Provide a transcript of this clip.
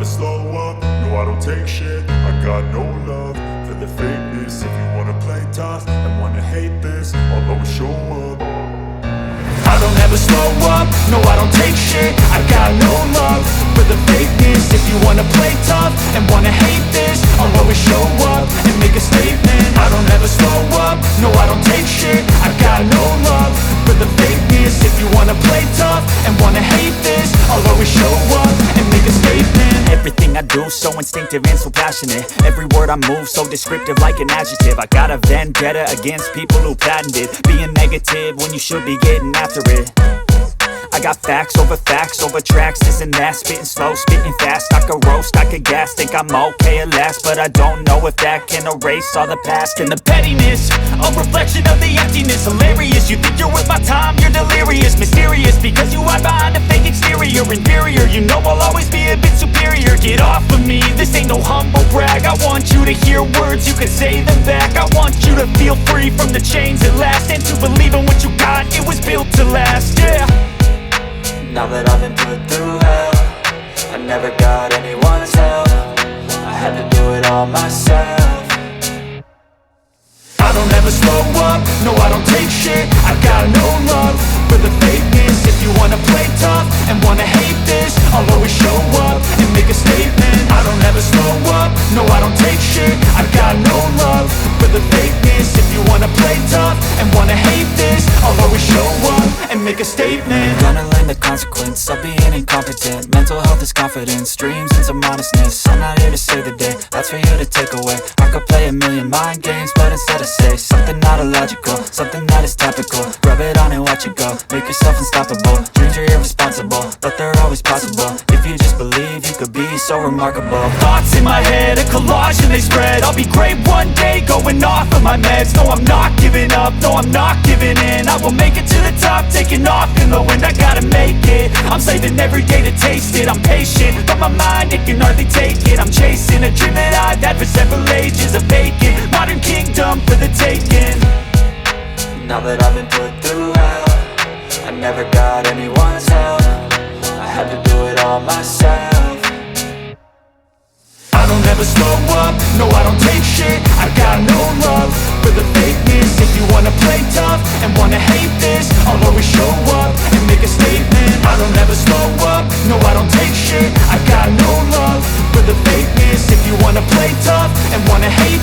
slow up, no I don't take shit. I got no love for the fakeness. If you wanna play tough and wanna hate this, I'll always show up. I don't ever slow up, no I don't take shit. I got no love for the fakeness. If you wanna play tough and wanna hate this, I'll always show up and make a statement. I don't ever slow up, no I don't take shit. I got no love for the fakeness. If you wanna play tough and wanna hate this, I'll always show up and make a statement. Everything I do so instinctive and so passionate. Every word I move so descriptive like an adjective. I got a vendetta against people who patented being negative when you should be getting after it. I got facts over tracks, this and that. Spitting slow, spitting fast, I could roast, I could gas. Think I'm okay at last, but I don't know if that can erase all the past. And the pettiness, a reflection of the emptiness. Hilarious, you think you're worth my time, you're delirious. Mysterious, because you hide behind a fake exterior. Inferior, you know I'll always be a bit superior. Get off of me, this ain't no humble brag. I want you to hear words, you can say them back. I want you to feel free from the chains at last, and to believe in what you got, it was built to last, yeah. Now that I've been put through hell, I never got anyone's help. I had to do it all myself. I don't ever slow up, no I don't take shit. I got no love for the fakeness. If you wanna play tough and wanna hate this, I'll always show up and make a statement. I don't ever slow up, no I don't take shit. I got no love for the fakeness. If you wanna play tough and wanna hate this, I'll always show up and make a statement. Gonna learn the consequence of being incompetent. Mental health is confidence, dreams and some honestness. I'm not here to save the day, that's for you to take away. I could play a million mind games, but instead I say something not illogical, something that is topical. Rub it on and watch it go, make yourself unstoppable. Dreams are irresponsible, but they're always possible. If you just believe, you could be so remarkable. Thoughts in my head, a collage and they spread. I'll be great one day, going off of my meds. No, I'm not giving up, no, I'm not giving in. I will make it to the top, taking off in the wind. I gotta make it, I'm saving every day to taste it. I'm patient, but my mind, it can hardly take it. I'm chasing a dream that I've had for several ages. A vacant, modern kingdom for the taking. Now that I've been put through hell, I never got anyone's help. I had to do it all myself. I don't ever slow up, no I don't take shit. I got no love for the fakeness. If you wanna play tough and wanna hate this, I'll always show up and make a statement. I don't ever slow up, no I don't take shit. I got no love for the fakeness. If you wanna play tough and wanna hate